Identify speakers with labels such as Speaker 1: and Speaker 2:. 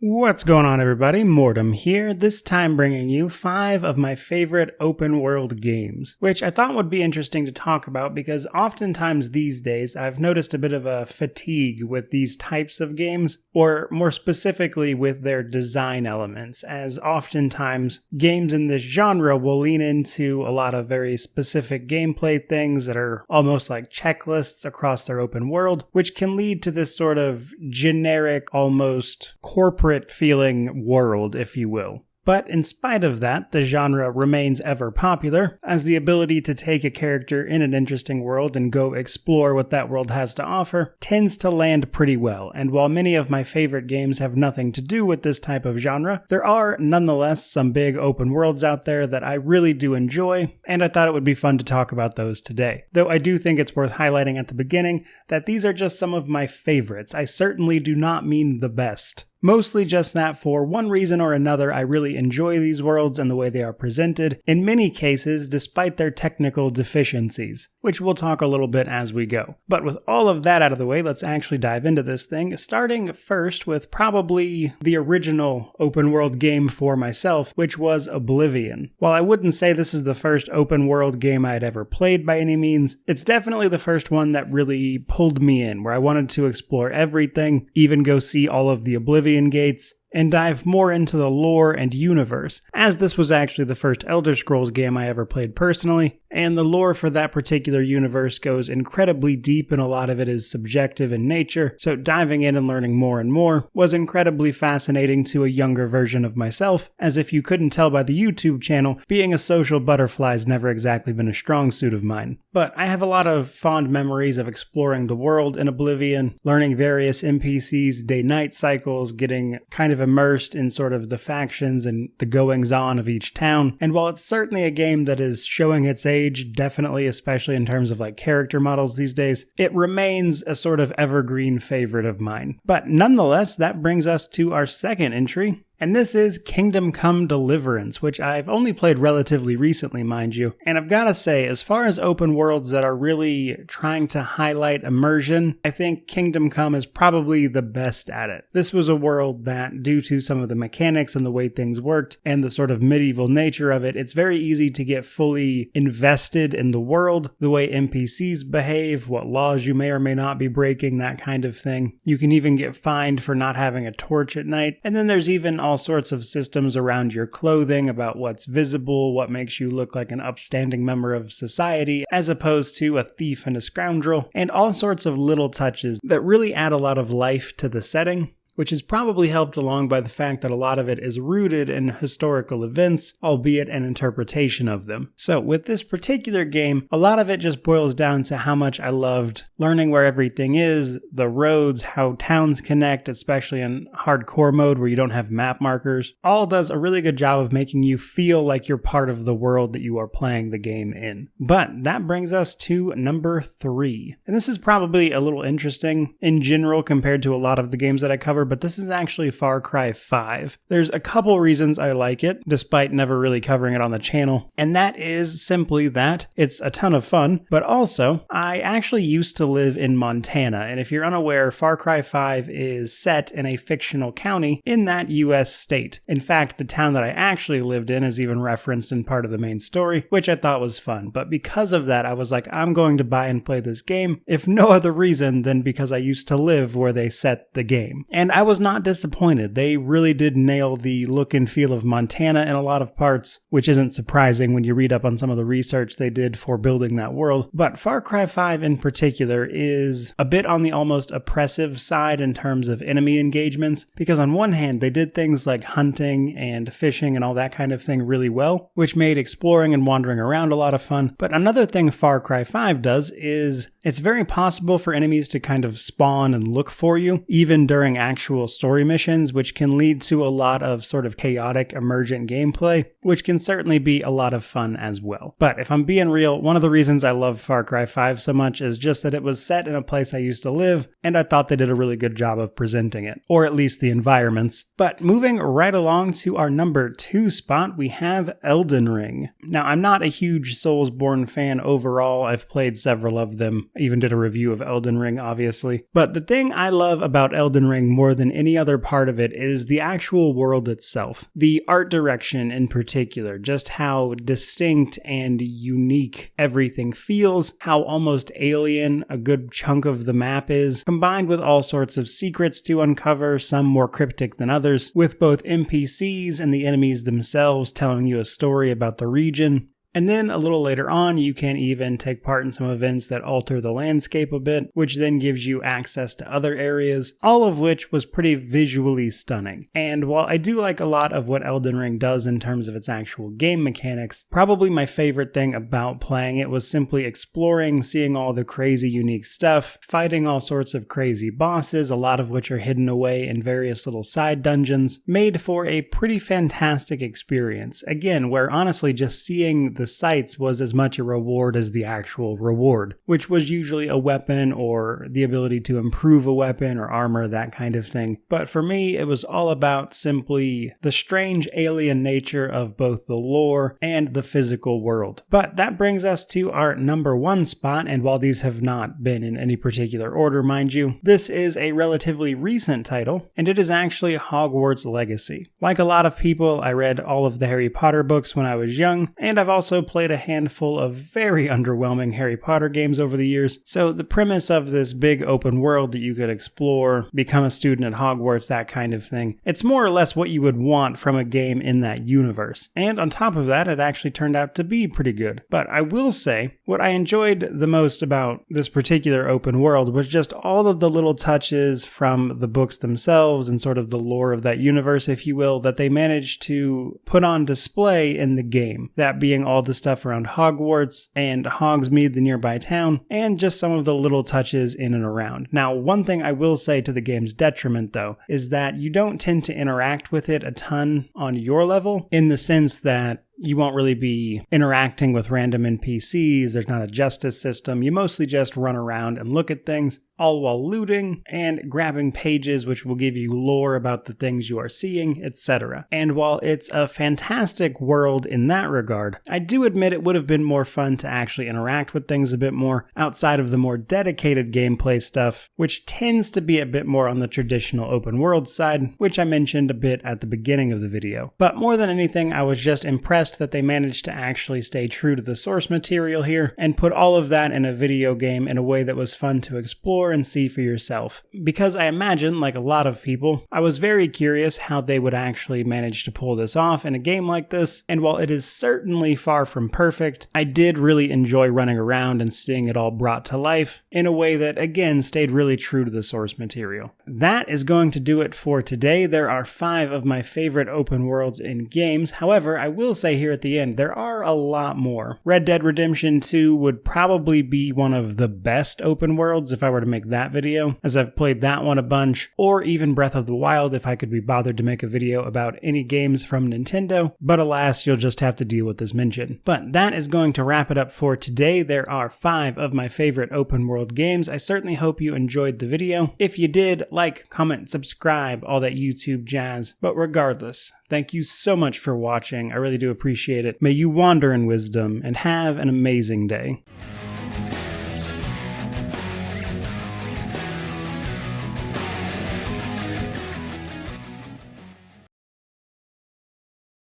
Speaker 1: What's going on, everybody? Mortem here, this time bringing you 5 of my favorite open world games, which I thought would be interesting to talk about because oftentimes these days I've noticed a bit of a fatigue with these types of games, or more specifically with their design elements, as oftentimes games in this genre will lean into a lot of very specific gameplay things that are almost like checklists across their open world, which can lead to this sort of generic, almost corporate feeling world, if you will. But in spite of that, the genre remains ever popular, as the ability to take a character in an interesting world and go explore what that world has to offer tends to land pretty well. And while many of my favorite games have nothing to do with this type of genre, there are nonetheless some big open worlds out there that I really do enjoy, and I thought it would be fun to talk about those today. Though I do think it's worth highlighting at the beginning that these are just some of my favorites. I certainly do not mean the best. Mostly just that for one reason or another, I really enjoy these worlds and the way they are presented, in many cases despite their technical deficiencies, which we'll talk a little bit as we go. But with all of that out of the way, let's actually dive into this thing, starting first with probably the original open world game for myself, which was Oblivion. While I wouldn't say this is the first open world game I'd ever played by any means, it's definitely the first one that really pulled me in, where I wanted to explore everything, even go see all of the Oblivion gates, and dive more into the lore and universe, as this was actually the first Elder Scrolls game I ever played personally, and the lore for that particular universe goes incredibly deep and a lot of it is subjective in nature, so diving in and learning more and more was incredibly fascinating to a younger version of myself, as if you couldn't tell by the YouTube channel, being a social butterfly has never exactly been a strong suit of mine. But I have a lot of fond memories of exploring the world in Oblivion, learning various NPCs' day-night cycles, getting kind of immersed in sort of the factions and the goings-on of each town. And while it's certainly a game that is showing its age, definitely, especially in terms of like character models these days, it remains a sort of evergreen favorite of mine. But nonetheless, that brings us to our second entry. And this is Kingdom Come Deliverance, which I've only played relatively recently, mind you. And I've got to say, as far as open worlds that are really trying to highlight immersion, I think Kingdom Come is probably the best at it. This was a world that, due to some of the mechanics and the way things worked, and the sort of medieval nature of it, it's very easy to get fully invested in the world, the way NPCs behave, what laws you may or may not be breaking, that kind of thing. You can even get fined for not having a torch at night. And then there's even all sorts of systems around your clothing about what's visible, what makes you look like an upstanding member of society, as opposed to a thief and a scoundrel, and all sorts of little touches that really add a lot of life to the setting, which is probably helped along by the fact that a lot of it is rooted in historical events, albeit an interpretation of them. So with this particular game, a lot of it just boils down to how much I loved learning where everything is, the roads, how towns connect, especially in hardcore mode where you don't have map markers. All does a really good job of making you feel like you're part of the world that you are playing the game in. But that brings us to number 3. And this is probably a little interesting in general compared to a lot of the games that I cover, but this is actually Far Cry 5. There's a couple reasons I like it, despite never really covering it on the channel, and that is simply that it's a ton of fun, but also, I actually used to live in Montana, and if you're unaware, Far Cry 5 is set in a fictional county in that US state. In fact, the town that I actually lived in is even referenced in part of the main story, which I thought was fun, but because of that, I was like, I'm going to buy and play this game, if no other reason than because I used to live where they set the game. And I was not disappointed. They really did nail the look and feel of Montana in a lot of parts, which isn't surprising when you read up on some of the research they did for building that world. But Far Cry 5 in particular is a bit on the almost oppressive side in terms of enemy engagements, because on one hand, they did things like hunting and fishing and all that kind of thing really well, which made exploring and wandering around a lot of fun. But another thing Far Cry 5 does is it's very possible for enemies to kind of spawn and look for you, even during actual story missions, which can lead to a lot of sort of chaotic emergent gameplay, which can certainly be a lot of fun as well. But if I'm being real, one of the reasons I love Far Cry 5 so much is just that it was set in a place I used to live, and I thought they did a really good job of presenting it, or at least the environments. But moving right along to our number 2 spot, we have Elden Ring. Now, I'm not a huge Soulsborne fan overall. I've played several of them, even did a review of Elden Ring, obviously. But the thing I love about Elden Ring more more than any other part of it is the actual world itself. The art direction in particular, just how distinct and unique everything feels, how almost alien a good chunk of the map is, combined with all sorts of secrets to uncover, some more cryptic than others, with both NPCs and the enemies themselves telling you a story about the region. And then a little later on, you can even take part in some events that alter the landscape a bit, which then gives you access to other areas, all of which was pretty visually stunning. And while I do like a lot of what Elden Ring does in terms of its actual game mechanics, probably my favorite thing about playing it was simply exploring, seeing all the crazy unique stuff, fighting all sorts of crazy bosses, a lot of which are hidden away in various little side dungeons, made for a pretty fantastic experience. Again, where honestly just seeing the sights was as much a reward as the actual reward, which was usually a weapon or the ability to improve a weapon or armor, that kind of thing. But for me, it was all about simply the strange alien nature of both the lore and the physical world. But that brings us to our number 1 spot, and while these have not been in any particular order, mind you, this is a relatively recent title, and it is actually Hogwarts Legacy. Like a lot of people, I read all of the Harry Potter books when I was young, and I've also played a handful of very underwhelming Harry Potter games over the years, so the premise of this big open world that you could explore, become a student at Hogwarts, that kind of thing, it's more or less what you would want from a game in that universe. And on top of that, it actually turned out to be pretty good. But I will say, what I enjoyed the most about this particular open world was just all of the little touches from the books themselves and sort of the lore of that universe, if you will, that they managed to put on display in the game. That being all the stuff around Hogwarts and Hogsmeade, the nearby town, and just some of the little touches in and around. Now, one thing I will say to the game's detriment, though, is that you don't tend to interact with it a ton on your level, in the sense that you won't really be interacting with random NPCs, there's not a justice system, you mostly just run around and look at things, all while looting and grabbing pages which will give you lore about the things you are seeing, etc. And while it's a fantastic world in that regard, I do admit it would have been more fun to actually interact with things a bit more outside of the more dedicated gameplay stuff, which tends to be a bit more on the traditional open world side, which I mentioned a bit at the beginning of the video. But more than anything, I was just impressed that they managed to actually stay true to the source material here and put all of that in a video game in a way that was fun to explore and see for yourself. Because I imagine, like a lot of people, I was very curious how they would actually manage to pull this off in a game like this, and while it is certainly far from perfect, I did really enjoy running around and seeing it all brought to life in a way that, again, stayed really true to the source material. That is going to do it for today. There are 5 of my favorite open worlds in games. However, I will say here at the end, there are a lot more. Red Dead Redemption 2 would probably be one of the best open worlds if I were to make that video, as I've played that one a bunch, or even Breath of the Wild if I could be bothered to make a video about any games from Nintendo, but alas, you'll just have to deal with this mention. But that is going to wrap it up for today. There are 5 of my favorite open world games. I certainly hope you enjoyed the video. If you did, like, comment, subscribe, all that YouTube jazz. But regardless, thank you so much for watching. I really do appreciate it. May you wander in wisdom and have an amazing day.